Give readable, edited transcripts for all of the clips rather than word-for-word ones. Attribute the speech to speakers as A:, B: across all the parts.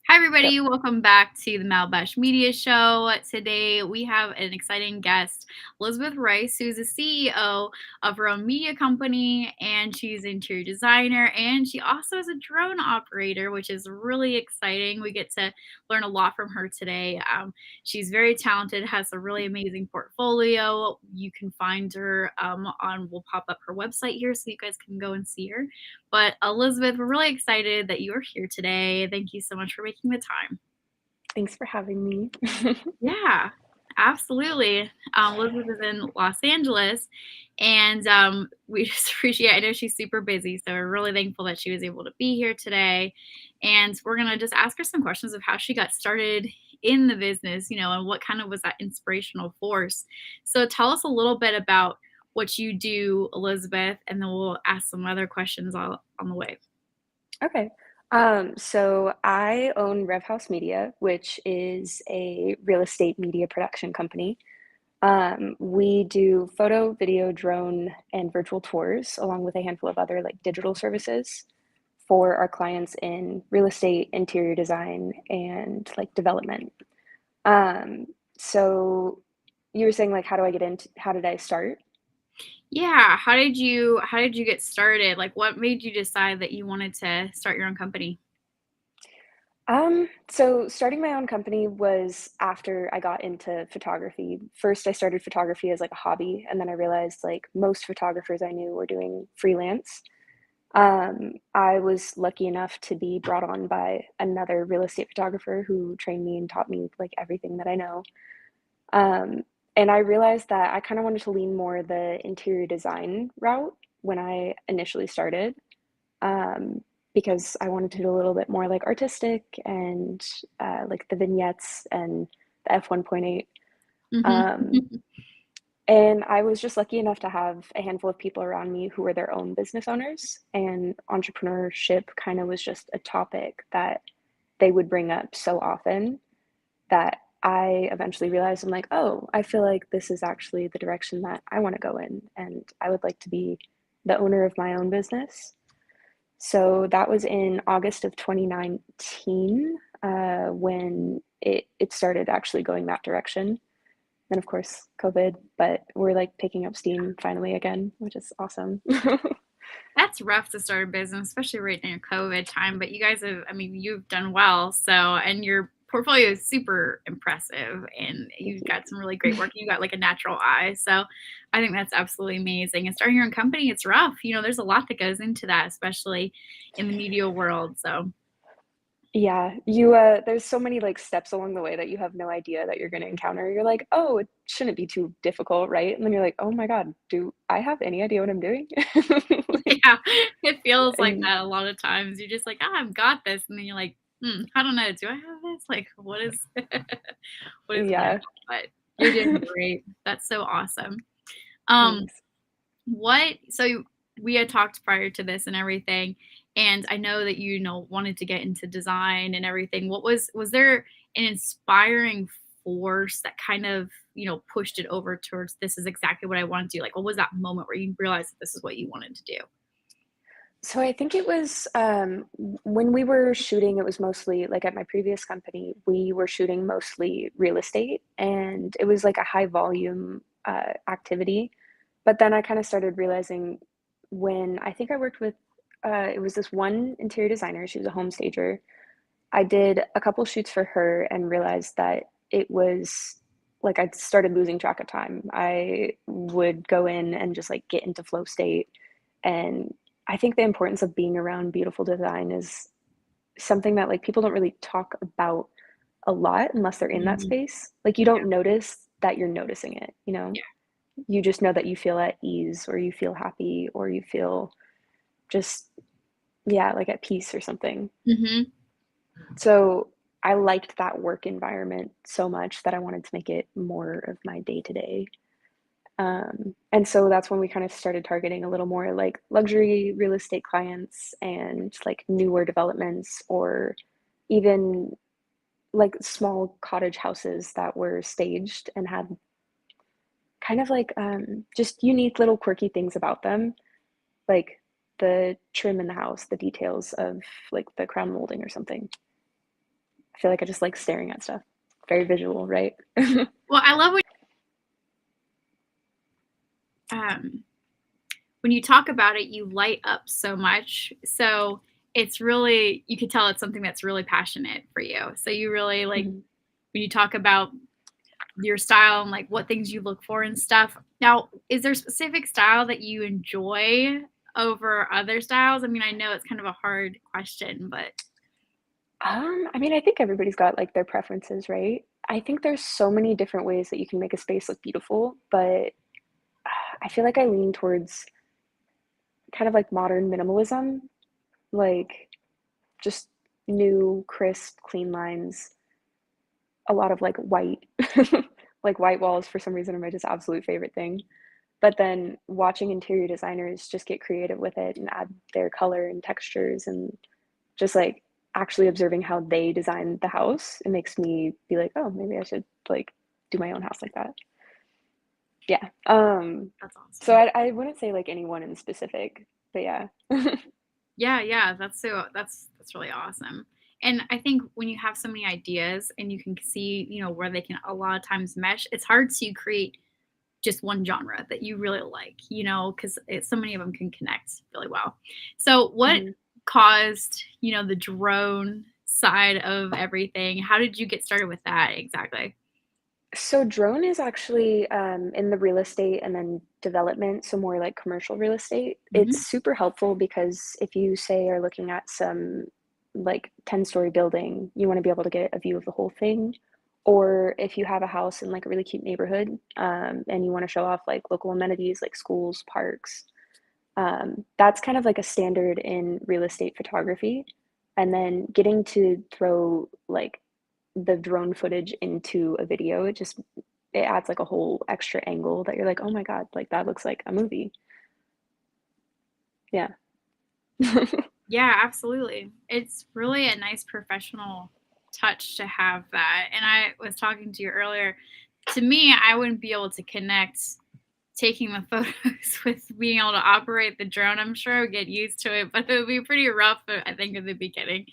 A: Hi,
B: Go.
A: everybody. Welcome back to the Malbash Media Show. Today, we have an exciting guest, Elizabeth Rice, who's the CEO of her own media company, and she's an interior designer, and she also is a drone operator, which is really exciting. We get to learn a lot from her today. She's very talented, has a really amazing portfolio. You can find her we'll pop up her website here so you guys can go and see her. But Elizabeth, we're really excited that you're here today. Thank you so much for making the time.
B: Thanks for having me.
A: Yeah, absolutely. Elizabeth is in Los Angeles, and we just appreciate. I know she's super busy, so we're really thankful that she was able to be here today. And we're gonna just ask her some questions of how she got started in the business, and what kind of was that inspirational force. So tell us a little bit about what you do, Elizabeth, and then we'll ask some other questions on the way.
B: Okay. So I own Rev House Media, which is a real estate media production company. We do photo, video, drone, and virtual tours, along with a handful of other like digital services for our clients in real estate, interior design, and like development. Um, so you were saying like, how did I start?
A: Yeah, how did you get started? Like what made you decide that you wanted to start your own company?
B: So starting my own company was after I got into photography. First, I started photography as like a hobby, and then I realized like most photographers I knew were doing freelance. I was lucky enough to be brought on by another real estate photographer who trained me and taught me like everything that I know. Um, and I realized that I kind of wanted to lean more the interior design route when I initially started. Um, because I wanted to do a little bit more like artistic and like the vignettes and the F1.8.
A: Mhm.
B: Um, and I was just lucky enough to have a handful of people around me who were their own business owners, and entrepreneurship kind of was just a topic that they would bring up so often that I eventually realized I'm like, oh, I feel like this is actually the direction that I want to go in, and I would like to be the owner of my own business. So that was in August of 2019 when it started actually going that direction. Then, of course, COVID, but we're like picking up steam finally again, which is awesome.
A: That's rough to start a business, especially right near COVID time, but you guys have, I mean, you've done well. So, and your portfolio is super impressive and
B: Thank
A: you've
B: you.
A: got some really great work. You got like a natural eye. So, I think that's absolutely amazing. And starting your own company, it's rough. There's a lot that goes into that, especially in the media world. So,
B: Yeah, there's so many like steps along the way that you have no idea that you're going to encounter. You're like, oh, it shouldn't be too difficult, right? And then you're like, oh my God, do I have any idea what I'm doing? Like,
A: yeah, it feels like
B: and
A: that a lot of times. You're just like, "Ah, I've got this," and then you're like, I don't know. Do I have this? Like, what is what is going
B: yeah,
A: on?" But you're doing great. That's so awesome. Um,
B: thanks.
A: so we had talked prior to this and everything, and I know that wanted to get into design and everything. Was there an inspiring force that kind of, pushed it over towards this is exactly what I want to do? Like, what was that moment where you realized that this is what you wanted to do?
B: So I think it was when we were shooting, it was mostly like at my previous company, we were shooting mostly real estate and it was like a high volume activity. But then I kind of started realizing when I think I worked with, it was this one interior designer, she was a home stager. I did a couple shoots for her and realized that it was like I started losing track of time. I would go in and just like get into flow state. And I think the importance of being around beautiful design is something that like people don't really talk about a lot unless they're in that
A: Mhm.
B: space. Like you
A: Yeah,
B: don't notice that you're noticing it, you know?
A: yeah.
B: You just know that you feel at ease or you feel happy or you feel just, yeah, like at peace or something.
A: Mhm.
B: So I liked that work environment so much that I wanted to make it more of my day to day. And so that's when we kind of started targeting a little more like luxury real estate clients and like newer developments or even like small cottage houses that were staged and had kind of like just unique little quirky things about them, like the trim in the house, the details of like the crown molding or something. I feel like I just like staring at stuff. Very visual, right?
A: Well, I love when you talk about it, you light up so much. So it's really, you could tell it's something that's really passionate for you. So you really like
B: Mhm.
A: when you talk about your style and like what things you look for and stuff. Now, is there a specific style that you enjoy over other styles? I mean, I know it's kind of a hard question, but
B: I mean, I think everybody's got like their preferences, right? I think there's so many different ways that you can make a space look beautiful, but I feel like I lean towards kind of like modern minimalism, like just new, crisp, clean lines, a lot of like white, like white walls for some reason are my just absolute favorite thing. But then watching interior designers just get creative with it and add their color and textures and just like actually observing how they design the house, it makes me be like, oh, maybe I should like do my own house like that. Yeah.
A: that's
B: So
A: awesome.
B: I wouldn't say like anyone in specific, but yeah.
A: Yeah, yeah, that's really awesome. And I think when you have so many ideas and you can see, where they can a lot of times mesh, it's hard to create just one genre that you really like, because so many of them can connect really well. So, what
B: Mhm.
A: caused, the drone side of everything? How did you get started with that exactly?
B: So drone is actually in the real estate and then development, so more like commercial real estate. It's
A: Hmm.
B: super helpful because if you say are looking at some like 10-story building, you want to be able to get a view of the whole thing. Or if you have a house in like a really cute neighborhood and you want to show off like local amenities like schools, parks, that's kind of like a standard in real estate photography. And then getting to throw like the drone footage into a video, it adds like a whole extra angle that you're like, oh my God, like that looks like a movie. Yeah.
A: Yeah, absolutely. It's really a nice professional touch to have that. And I was talking to you earlier. To me, I wouldn't be able to connect taking the photos with being able to operate the drone. I'm sure I would get used to it, but it would be pretty rough, I think, in the beginning.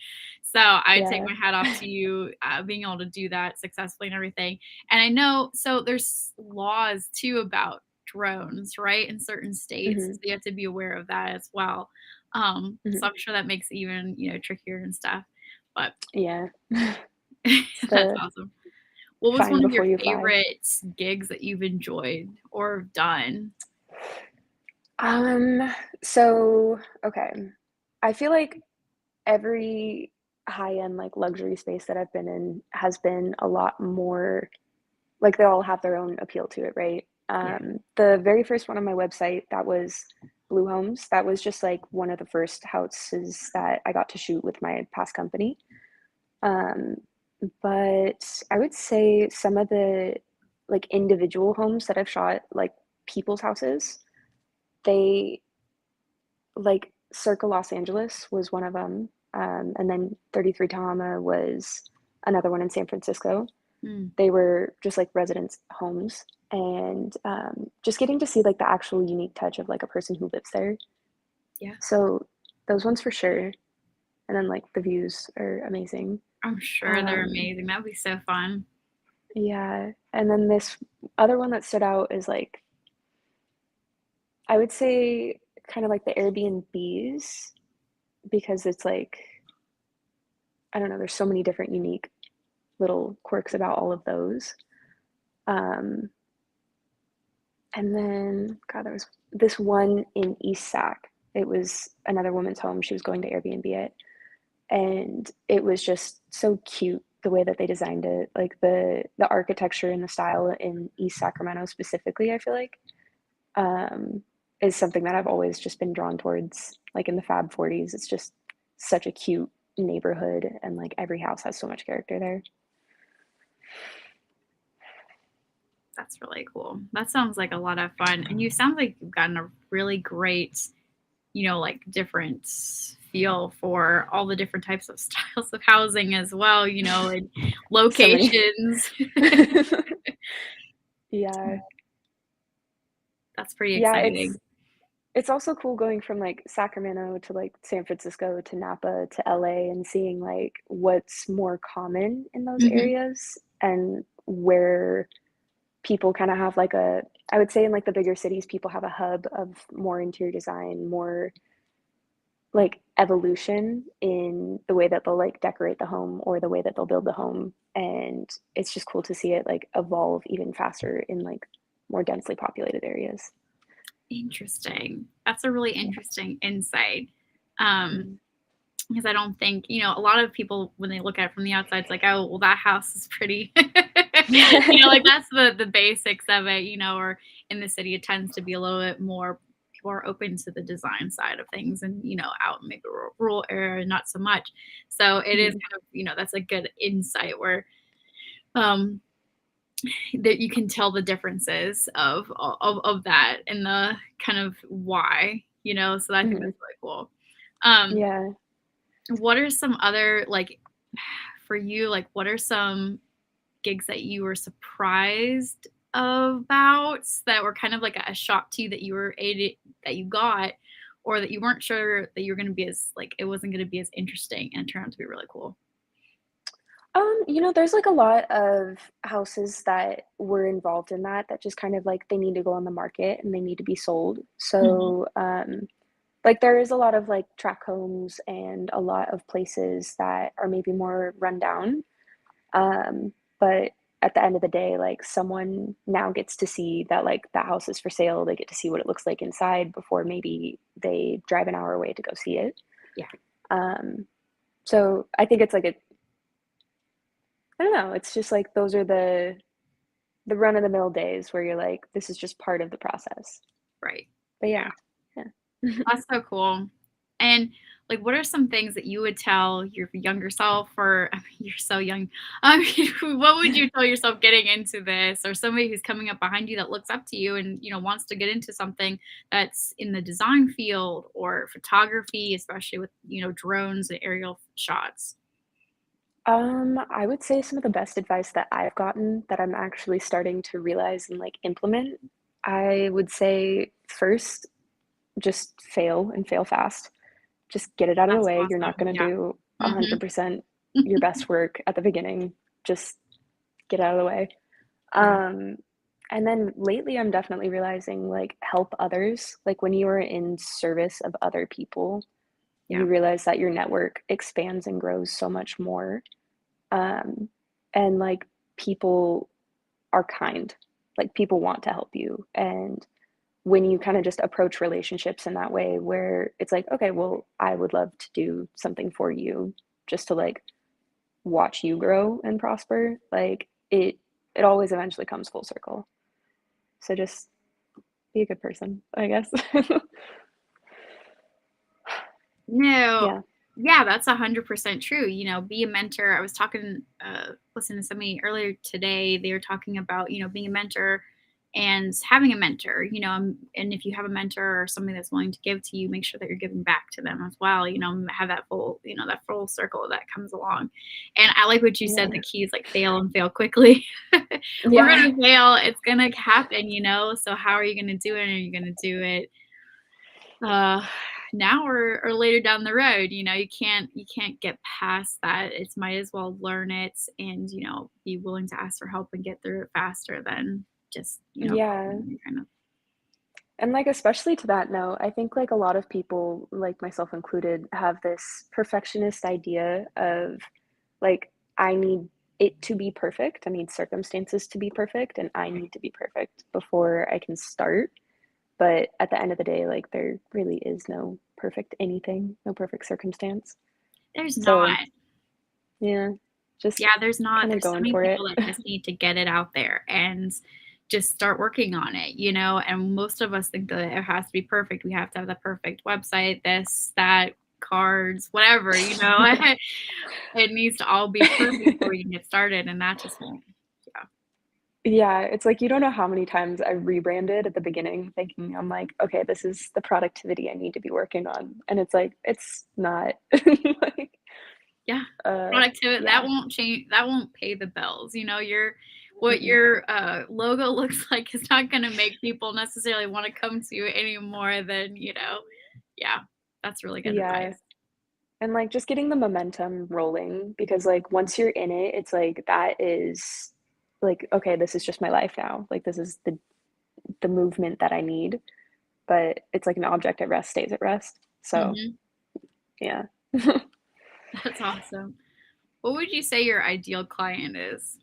A: So I take
B: Yeah.
A: my hat off to you being able to do that successfully and everything. And I know, so there's laws too about drones, right, in certain states.
B: Hmm.
A: So you have to be aware of that as well. So
B: Hmm.
A: I'm sure that makes it even, trickier and stuff. But
B: Yeah. It's
A: that's
B: the
A: awesome. What was
B: find
A: one of
B: before
A: your
B: you fly.
A: favorite gigs that you've enjoyed or done?
B: Um, so okay. I feel like every high-end like luxury space that I've been in has been a lot more like they all have their own appeal to it, right?
A: Yeah.
B: The very first one on my website, that was Blue Homes. That was just like one of the first houses that I got to shoot with my past company. Um, but I would say some of the like individual homes that I've shot, like people's houses, they like Circa Los Angeles was one of them. And then 33 Tahoma was another one in San Francisco.
A: Mm,
B: They were just like residence homes and just getting to see like the actual unique touch of like a person who lives there.
A: yeah.
B: So those ones for sure. And then like the views are amazing.
A: I'm sure they're
B: Um,
A: amazing. That'd be so fun.
B: yeah. And then this other one that stood out is like, I would say kind of like the Airbnbs because it's like, I don't know, there's so many different unique little quirks about all of those. Um, And then, God, there was this one in East Sac. It was another woman's home. She was going to Airbnb it. And it was just so cute the way that they designed it. Like the architecture and the style in East Sacramento specifically, I feel like, um, is something that I've always just been drawn towards. Like in the Fab 40s, it's just such a cute neighborhood and like every house has so much character there.
A: That's really cool. That sounds like a lot of fun. And you sound like you've gotten a really great, like different feel for all the different types of styles of housing as well, and
B: So many.
A: locations.
B: Yeah.
A: That's pretty
B: Yeah, it's
A: exciting.
B: it's also cool going from, like, Sacramento to, like, San Francisco to Napa to LA and seeing, like, what's more common in those
A: Mhm.
B: areas and where people kinda have, like, a I would say in, like, the bigger cities, people have a hub of more interior design, more, like, evolution in the way that they'll, like, decorate the home or the way that they'll build the home, and it's just cool to see it, like, evolve even faster in, like, more densely populated areas.
A: Interesting. That's a really
B: Yeah.
A: interesting insight. Um,
B: Mhm.
A: because I don't think, a lot of people when they look at it from the outside, it's like, oh, well, that house is pretty. Like that's the basics of it, or in the city, it tends to be a little bit more people are open to the design side of things and, out in maybe a rural area, not so much. So it is
B: Mhm.
A: kind of, that's a good insight where um that you can tell the differences of that and the kind of why, so I think
B: Mhm.
A: that's really cool. Um,
B: Yeah.
A: what are some other like for you, like what are some gigs that you were surprised about that were kind of like a shock to you that you were aided that you got or that you weren't sure that you were going to be as like it wasn't going to be as interesting and it turned out to be really cool.
B: There's like a lot of houses that were involved in that just kind of like they need to go on the market and they need to be sold.
A: Mhm.
B: So, like there is a lot of like track homes and a lot of places that are maybe more run down. But at the end of the day, like someone now gets to see that like that house is for sale. They get to see what it looks like inside before maybe they drive an hour away to go see it.
A: Yeah.
B: Um, so I think it's like I don't know, it's just like those are the run of the mill days where you're like, this is just part of the process.
A: Right.
B: But
A: Yeah.
B: yeah, yeah.
A: That's so cool. And like, what are some things that you would tell your younger self, or I mean, you're so young. What would you tell yourself getting into this, or somebody who's coming up behind you that looks up to you and wants to get into something that's in the design field or photography, especially with drones and aerial shots?
B: I would say some of the best advice that I've gotten that I'm actually starting to realize and like implement, I would say first, just fail and fail fast. Just get it out of the
A: That's
B: way. You're not
A: awesome.
B: going to
A: Yeah.
B: do
A: Hmm.
B: 100% your best work at the beginning. Just get out of the way.
A: Yeah.
B: Um, and then lately, I'm definitely realizing like help others. Like when you are in service of other people, you
A: Yeah.
B: realize that your network expands and grows so much more. Um, and like people are kind, like people want to help you. And when you kind of just approach relationships in that way, where it's like, okay, well, I would love to do something for you just to like watch you grow and prosper, like it always eventually comes full circle. So just be a good person, I guess.
A: No.
B: Yeah.
A: Yeah, that's 100% true. Be a mentor. I was talking, listening to somebody earlier today. They were talking about, being a mentor and having a mentor, and if you have a mentor or somebody that's willing to give to you, make sure that you're giving back to them as well, have that full circle that comes along. And I like what you said.
B: Yeah.
A: The key is like fail and fail quickly. We're
B: Yeah.
A: going to fail. It's going to happen, So how are you going to do it? Are you going to do it uh now or later down the road? You can't get past that. It's might as well learn it and be willing to ask for help and get through it faster than just
B: Yeah.
A: kind of.
B: And like especially to that note, I think like a lot of people, like myself included, have this perfectionist idea of like I need it to be perfect. I need circumstances to be perfect and I need to be perfect before I can start. But at the end of the day, like there really is no perfect anything, no perfect circumstance.
A: There's
B: So,
A: not.
B: yeah, just
A: Yeah, there's not.
B: kind of
A: There's so
B: going
A: many
B: for
A: people
B: it.
A: that just need to get it out there and just start working on it, and most of us think that it has to be perfect. We have to have the perfect website, this, that, cards, whatever, it needs to all be perfect before we can get started, and that just won't. Yeah.
B: Yeah, it's like you don't know how many times I rebranded at the beginning thinking I'm like, "Okay, this is the productivity I need to be working on." And it's like, it's not. Like,
A: Yeah. Productivity, that
B: yeah.
A: won't change, that won't pay the bills, you're what
B: Mhm.
A: your logo looks like is not going to make people necessarily want to come to you any more than, yeah, that's really good
B: Yeah.
A: advice.
B: And, like, just getting the momentum rolling because, like, once you're in it, it's like that is like, "Okay, this is just my life now." Like, this is the movement that I need, but it's like an object at rest stays at rest. So,
A: Hmm.
B: yeah.
A: That's awesome. What would you say your ideal client is?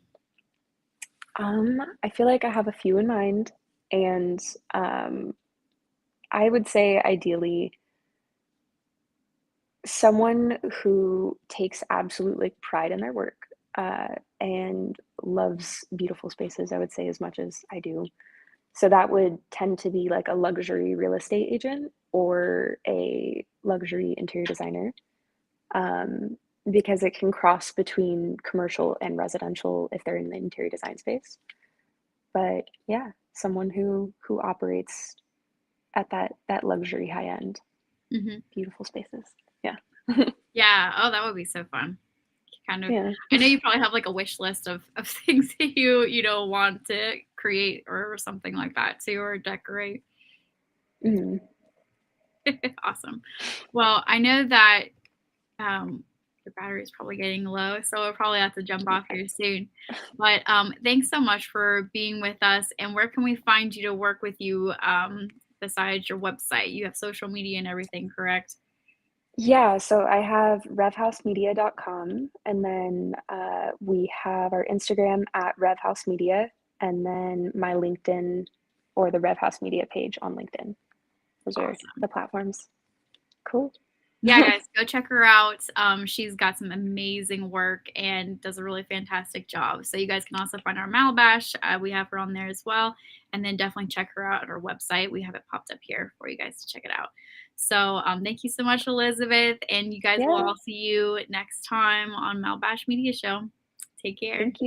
B: I feel like I have a few in mind, and, um, I would say ideally someone who takes absolute, like, pride in their work, and loves beautiful spaces, I would say, as much as I do. So that would tend to be like a luxury real estate agent or a luxury interior designer, um, because it can cross between commercial and residential if they're in the interior design space. But yeah, someone who operates at that luxury high end,
A: Hmm.
B: beautiful spaces. Yeah.
A: Yeah. Oh, that would be so fun. Kind of,
B: Yeah.
A: I know you probably have like a wish list of things that want to create or something like that too, or decorate.
B: Mhm.
A: Awesome. Well, I know that your battery is probably getting low, so we'll probably have to jump off
B: Okay.
A: here soon. But thanks so much for being with us. And where can we find you to work with you besides your website? You have social media and everything, correct?
B: Yeah, so I have revhousemedia.com, and then we have our Instagram at revhousemedia, and then my LinkedIn or the Rev House Media page on LinkedIn. Those are
A: Awesome.
B: the platforms. Cool.
A: Yeah, guys, go check her out. She's got some amazing work and does a really fantastic job. So you guys can also find our Malabash. We have her on there as well. And then definitely check her out at our website. We have it popped up here for you guys to check it out. So thank you so much, Elizabeth. And you guys will
B: Yeah,
A: all see you next time on Malabash Media Show. Take care.
B: thank you.